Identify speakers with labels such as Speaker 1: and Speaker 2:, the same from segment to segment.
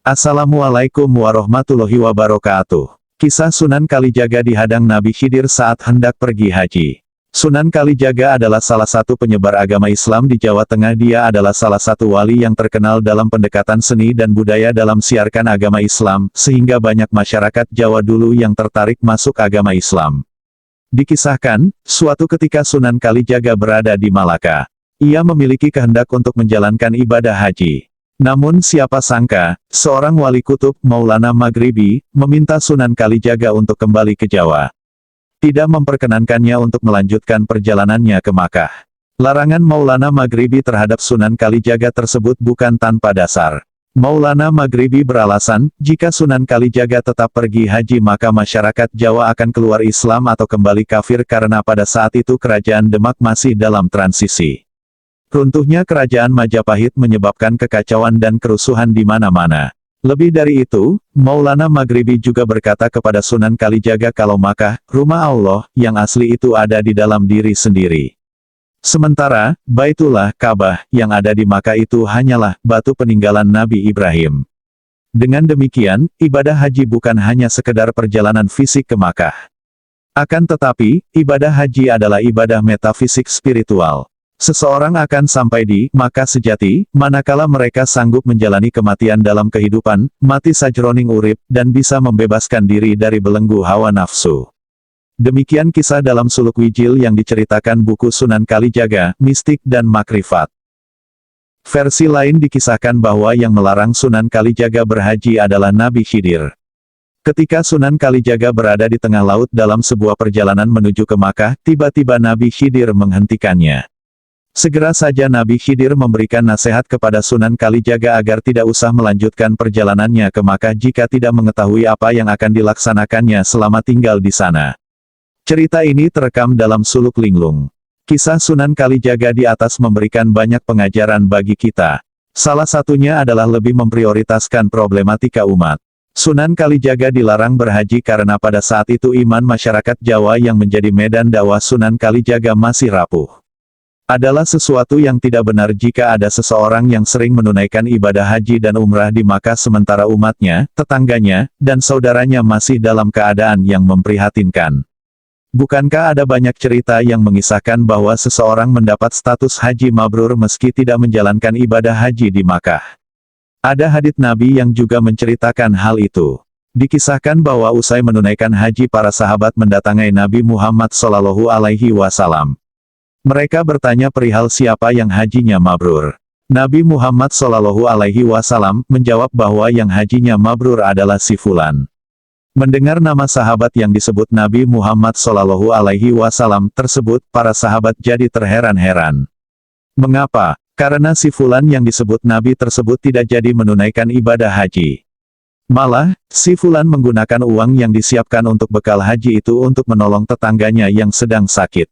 Speaker 1: Assalamualaikum warahmatullahi wabarakatuh. Kisah Sunan Kalijaga dihadang Nabi Khidir saat hendak pergi haji. Sunan Kalijaga adalah salah satu penyebar agama Islam di Jawa Tengah. Dia adalah salah satu wali yang terkenal dalam pendekatan seni dan budaya dalam siarkan agama Islam, sehingga banyak masyarakat Jawa dulu yang tertarik masuk agama Islam. Dikisahkan, suatu ketika Sunan Kalijaga berada di Malaka. Ia memiliki kehendak untuk menjalankan ibadah haji. Namun siapa sangka, seorang wali kutub, Maulana Maghribi, meminta Sunan Kalijaga untuk kembali ke Jawa. Tidak memperkenankannya untuk melanjutkan perjalanannya ke Makkah. Larangan Maulana Maghribi terhadap Sunan Kalijaga tersebut bukan tanpa dasar. Maulana Maghribi beralasan, jika Sunan Kalijaga tetap pergi haji maka masyarakat Jawa akan keluar Islam atau kembali kafir karena pada saat itu kerajaan Demak masih dalam transisi. Runtuhnya kerajaan Majapahit menyebabkan kekacauan dan kerusuhan di mana-mana. Lebih dari itu, Maulana Maghribi juga berkata kepada Sunan Kalijaga kalau Makkah, rumah Allah, yang asli itu ada di dalam diri sendiri. Sementara, Baitullah, Ka'bah, yang ada di Makkah itu hanyalah batu peninggalan Nabi Ibrahim. Dengan demikian, ibadah haji bukan hanya sekedar perjalanan fisik ke Makkah. Akan tetapi, ibadah haji adalah ibadah metafisik spiritual. Seseorang akan sampai di Makkah sejati, manakala mereka sanggup menjalani kematian dalam kehidupan, mati sajroning urip, dan bisa membebaskan diri dari belenggu hawa nafsu. Demikian kisah dalam suluk Wijil yang diceritakan buku Sunan Kalijaga, Mistik dan Makrifat. Versi lain dikisahkan bahwa yang melarang Sunan Kalijaga berhaji adalah Nabi Khidir. Ketika Sunan Kalijaga berada di tengah laut dalam sebuah perjalanan menuju ke Makkah, tiba-tiba Nabi Khidir menghentikannya. Segera saja Nabi Khidir memberikan nasihat kepada Sunan Kalijaga agar tidak usah melanjutkan perjalanannya ke Makkah jika tidak mengetahui apa yang akan dilaksanakannya selama tinggal di sana. Cerita ini terekam dalam suluk Linglung. Kisah Sunan Kalijaga di atas memberikan banyak pengajaran bagi kita. Salah satunya adalah lebih memprioritaskan problematika umat. Sunan Kalijaga dilarang berhaji karena pada saat itu iman masyarakat Jawa yang menjadi medan dakwah Sunan Kalijaga masih rapuh. Adalah sesuatu yang tidak benar jika ada seseorang yang sering menunaikan ibadah haji dan umrah di Makkah sementara umatnya, tetangganya, dan saudaranya masih dalam keadaan yang memprihatinkan. Bukankah ada banyak cerita yang mengisahkan bahwa seseorang mendapat status haji mabrur meski tidak menjalankan ibadah haji di Makkah? Ada hadits Nabi yang juga menceritakan hal itu. Dikisahkan bahwa usai menunaikan haji para sahabat mendatangi Nabi Muhammad SAW. Mereka bertanya perihal siapa yang hajinya mabrur. Nabi Muhammad SAW menjawab bahwa yang hajinya mabrur adalah si Fulan. Mendengar nama sahabat yang disebut Nabi Muhammad SAW tersebut, para sahabat jadi terheran-heran. Mengapa? Karena si Fulan yang disebut Nabi tersebut tidak jadi menunaikan ibadah haji. Malah, si Fulan menggunakan uang yang disiapkan untuk bekal haji itu untuk menolong tetangganya yang sedang sakit.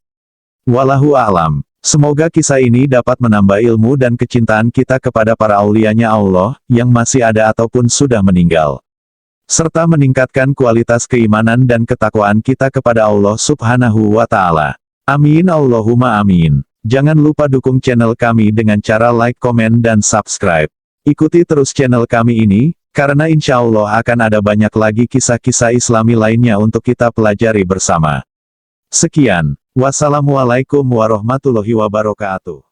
Speaker 1: Wallahu a'lam. Semoga kisah ini dapat menambah ilmu dan kecintaan kita kepada para aulianya Allah, yang masih ada ataupun sudah meninggal. Serta meningkatkan kualitas keimanan dan ketakwaan kita kepada Allah Subhanahu wa Ta'ala. Amin Allahumma amin. Jangan lupa dukung channel kami dengan cara like, komen, dan subscribe. Ikuti terus channel kami ini, karena insya Allah akan ada banyak lagi kisah-kisah Islami lainnya untuk kita pelajari bersama. Sekian. Wassalamualaikum warahmatullahi wabarakatuh.